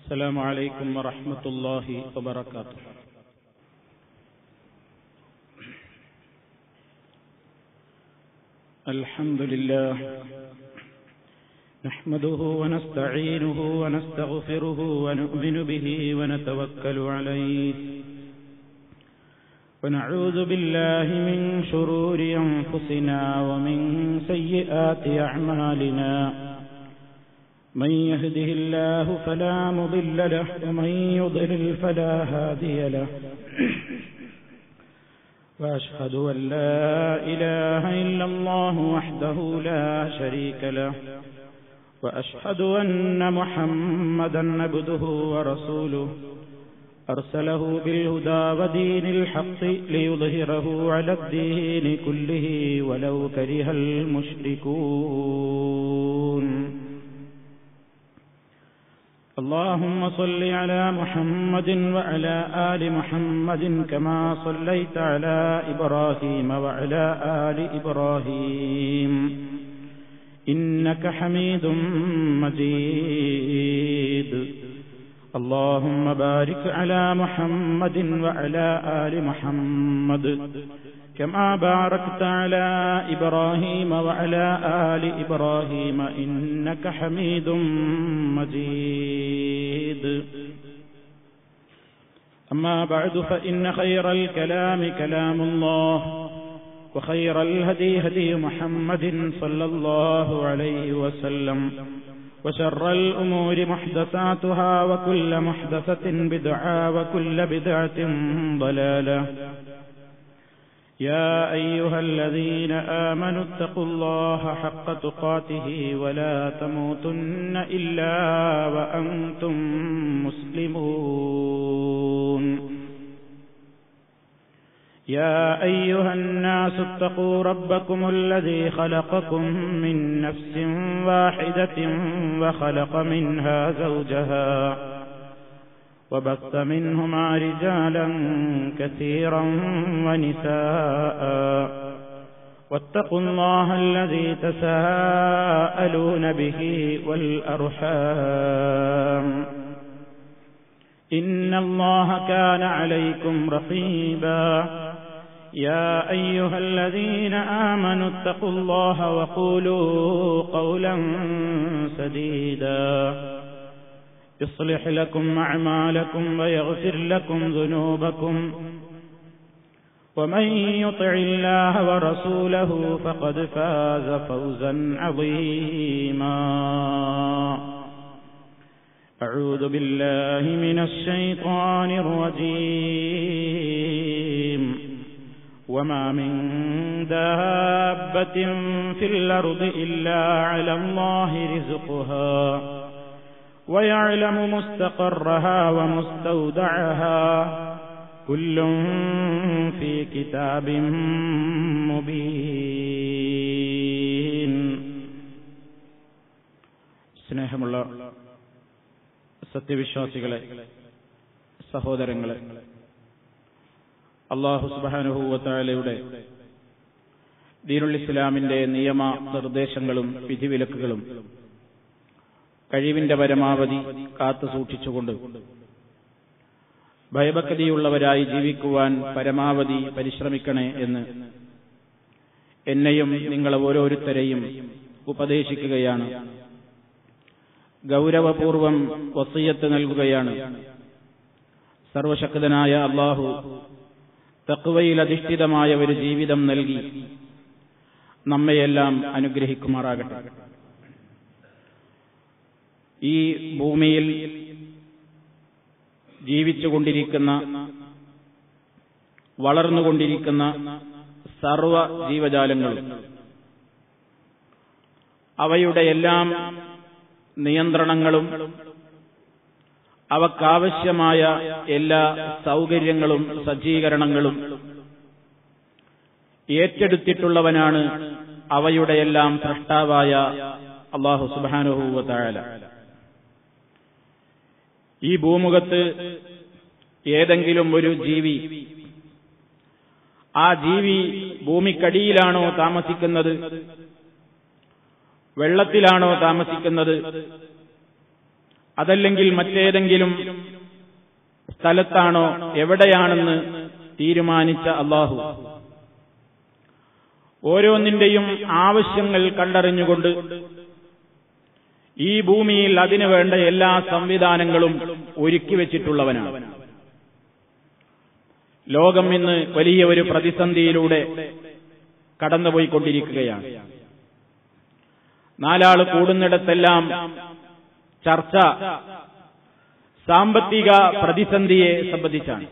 السلام عليكم ورحمة الله وبركاته. الحمد لله نحمده ونستعينه ونستغفره ونؤمن به ونتوكل عليه ونعوذ بالله من شرور أنفسنا ومن سيئات أعمالنا من يهده الله فلا مضل له ومن يضلل فلا هادي له وأشهد أن لا إله إلا الله وحده لا شريك له وأشهد أن محمدا عبده ورسوله أرسله بالهدى ودين الحق ليظهره على الدين كله ولو كره المشركون. اللهم صل على محمد وعلى آل محمد كما صليت على إبراهيم وعلى آل إبراهيم إنك حميد مجيد. اللهم بارك على محمد وعلى آل محمد كما باركت على إبراهيم وعلى آل إبراهيم إنك حميد مجيد. أما بعد فإن خير الكلام كلام الله وخير الهدي هدي محمد صلى الله عليه وسلم وشر الأمور محدثاتها وكل محدثة بدعة وكل بدعة ضلالة. يا أيها الذين آمنوا اتقوا الله حق تقاته ولا تموتن إلا وأنتم مسلمون. يا أيها الناس اتقوا ربكم الذي خلقكم من نفس واحدة وخلق منها زوجها وبث منهما رجالا كثيرا ونساء واتقوا الله الذي تساءلون به والأرحام إن الله كان عليكم رقيبا. يا أيها الذين آمنوا اتقوا الله وقولوا قولا سديدا يصلح لكم أعمالكم ويغفر لكم ذنوبكم ومن يطع الله ورسوله فقد فاز فوزا عظيما. أعوذ بالله من الشيطان الرجيم. وما من دابة في الأرض إلا على الله رزقها ويعلم مستقرها ومستودعها كل في كتاب مبين. സ്നേഹമുള്ള സത്യവിശ്വാസികളെ, സഹോദരങ്ങളെ, അല്ലാഹു സുബ്ഹാനഹു വ തആലയുടെ ദീനുൽ ഇസ്ലാമിന്റെ നിയമ നിർദ്ദേശങ്ങളും വിധിവിലക്കുകളും കഴിവിന്റെ പരമാവധി കാത്തു സൂക്ഷിച്ചുകൊണ്ട് ഭയഭക്തിയുള്ളവരായി ജീവിക്കുവാൻ പരമാവധി പരിശ്രമിക്കണേ എന്ന് എന്നെയും നിങ്ങളെ ഓരോരുത്തരെയും ഉപദേശിക്കുകയാണ്. ഗൗരവപൂർവം വസിയത്ത് നൽകുകയാണ്. സർവശക്തനായ അല്ലാഹു തഖ്വയിൽ അധിഷ്ഠിതമായ ഒരു ജീവിതം നൽകി നമ്മയെല്ലാം അനുഗ്രഹിക്കുമാറാകട്ടെ. ഈ ഭൂമിയിൽ ജീവിച്ചുകൊണ്ടിരിക്കുന്ന, വളർന്നുകൊണ്ടിരിക്കുന്ന സർവ ജീവജാലങ്ങളും അവയുടെ എല്ലാം നിയന്ത്രണങ്ങളും അവക്കാവശ്യമായ എല്ലാ സൗകര്യങ്ങളും സജ്ജീകരണങ്ങളും ഏറ്റെടുത്തിട്ടുള്ളവനാണ് അവയുടെയെല്ലാം സൃഷ്ടാവായ അല്ലാഹു സുബ്ഹാനഹു വ തആല. ഈ ഭൂമുഖത്ത് ഏതെങ്കിലും ഒരു ജീവി, ആ ജീവി ഭൂമിക്കടിയിലാണോ താമസിക്കുന്നത്, വെള്ളത്തിലാണോ താമസിക്കുന്നത്, അതല്ലെങ്കിൽ മറ്റേതെങ്കിലും സ്ഥലത്താണോ, എവിടെയാണെന്ന് തീരുമാനിച്ച അല്ലാഹു ഓരോന്നിന്റെയും ആവശ്യങ്ങൾ കണ്ടറിഞ്ഞുകൊണ്ട് ഈ ഭൂമിയിൽ അതിനു വേണ്ട എല്ലാ സംവിധാനങ്ങളും ഒരുക്കി വെച്ചിട്ടുള്ളവനാണ്. ലോകം ഇന്ന് വലിയ ഒരു പ്രതിസന്ധിയിലൂടെ കടന്നുപോയിക്കൊണ്ടിരിക്കുകയാണ്. നാലാള് കൂടുന്നിടത്തെല്ലാം ചർച്ച സാമ്പത്തിക പ്രതിസന്ധിയെ സംബന്ധിച്ചാണ്.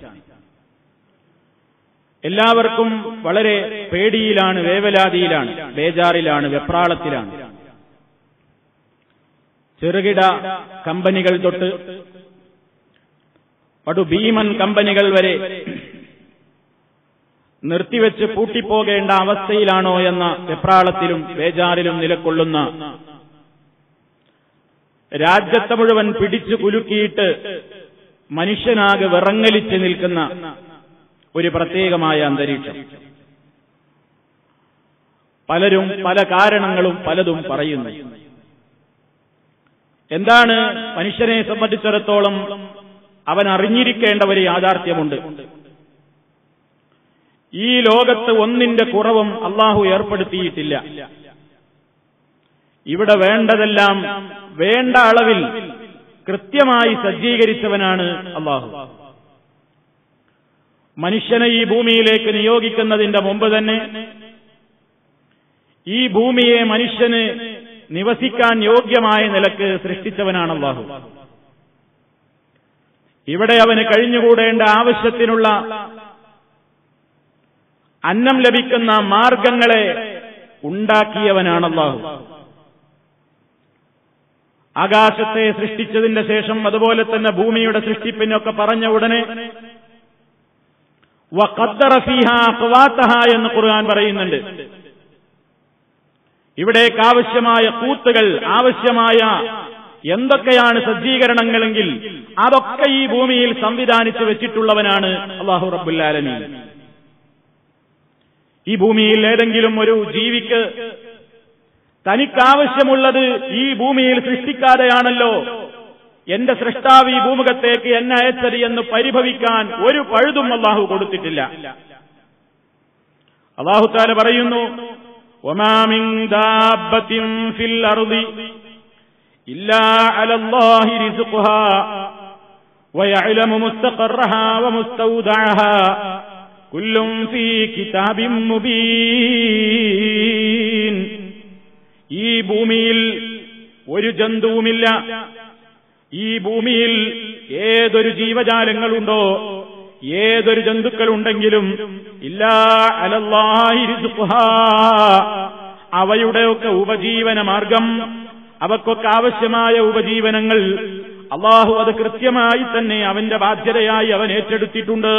എല്ലാവർക്കും വളരെ പേടിയിലാണ്, വേവലാതിയിലാണ്, ബേജാറിലാണ്, വെപ്രാളത്തിലാണ്. ചെറുകിട കമ്പനികൾ തൊട്ട് ഭീമൻ കമ്പനികൾ വരെ നിർത്തിവെച്ച് പൂട്ടിപ്പോകേണ്ട അവസ്ഥയിലാണോ എന്ന വെപ്രാളത്തിലും ബേജാറിലും നിലകൊള്ളുന്ന, രാജ്യത്തെ മുഴുവൻ പിടിച്ചു കുലുക്കിയിട്ട് മനുഷ്യനാകെ വിറങ്ങലിച്ച് നിൽക്കുന്ന ഒരു പ്രത്യേകമായ അന്തരീക്ഷം. പലരും പല കാരണങ്ങളും പലതും പറയുന്നു. എന്താണ് മനുഷ്യനെ സംബന്ധിച്ചിടത്തോളം അവൻ അറിഞ്ഞിരിക്കേണ്ട ഒരു യാഥാർത്ഥ്യമുണ്ട്. ഈ ലോകത്ത് ഒന്നിന്റെ കുറവും അല്ലാഹു ഏർപ്പെടുത്തിയിട്ടില്ല. ഇവിടെ വേണ്ടതെല്ലാം വേണ്ട അളവിൽ കൃത്യമായി സജ്ജീകരിച്ചവനാണ് അല്ലാഹു. മനുഷ്യനെ ഈ ഭൂമിയിലേക്ക് നിയോഗിക്കുന്നതിന്റെ മുമ്പ് തന്നെ ഈ ഭൂമിയെ മനുഷ്യന് നിവസിക്കാൻ യോഗ്യമായ നിലക്ക് സൃഷ്ടിച്ചവനാണ് അല്ലാഹു. ഇവിടെ അവന് കഴിഞ്ഞുകൂടേണ്ട ആവശ്യത്തിനുള്ള അന്നം ലഭിക്കുന്ന മാർഗങ്ങളെ ഉണ്ടാക്കിയവനാണ് അല്ലാഹു. ആകാശത്തെ സൃഷ്ടിച്ചതിന്റെ ശേഷം അതുപോലെ തന്നെ ഭൂമിയുടെ സൃഷ്ടിപ്പിനൊക്കെ പറഞ്ഞ ഉടനെ വഖദ്ദറ ഫീഹാ ഖവാതഹാ എന്ന് ഖുർആൻ പറയുന്നുണ്ട്. ഇവിടേക്ക് ആവശ്യമായ കൂത്തുകൾ, ആവശ്യമായ എന്തൊക്കെയാണ് സജ്ജീകരണങ്ങളെങ്കിൽ അതൊക്കെ ഈ ഭൂമിയിൽ സംവിധാനിച്ചു വെച്ചിട്ടുള്ളവനാണ് അല്ലാഹു റബ്ബുൽ ആലമീൻ. ഈ ഭൂമിയിൽ ഏതെങ്കിലും ഒരു ജീവിക്ക് തനിക്കാവശ്യമുള്ളത് ഈ ഭൂമിയിൽ സൃഷ്ടിക്കാതെയാണല്ലോ എന്റെ സൃഷ്ടാവ് ഈ ഭൂമുഖത്തേക്ക് എന്നെ അയച്ചത് എന്ന് പരിഭവിക്കാൻ ഒരു പഴുതും അല്ലാഹു കൊടുത്തിട്ടില്ല. അല്ലാഹു തആല പറയുന്നു, വമാ മിൻ ദാബത്തിൻ ഫിൽ അർദി ഇല്ലാ അലല്ലാഹി റിസ്ഖുഹാ വയഅലമു മുസ്തഖറഹാ വമുസ്തൗദഅഹാ കുല്ലും ഫീ കിതാബിൻ മുബീൻ. ഈ ഭൂമിയിൽ ഒരു ജന്തുവുമില്ല. ഈ ഭൂമിയിൽ ഏതൊരു ജീവജാലങ്ങളുണ്ടോ, ഏതൊരു ജന്തുക്കളുണ്ടെങ്കിലും ഇല്ലാ അലല്ലാഹി റിസ്ഖുഹാ, അവയുടെയൊക്കെ ഉപജീവന മാർഗം, അവക്കൊക്കെ ആവശ്യമായ ഉപജീവനങ്ങൾ അല്ലാഹു അത് കൃത്യമായി തന്നെ അവന്റെ ബാധ്യതയായി അവൻ ഏറ്റെടുത്തിട്ടുണ്ട്.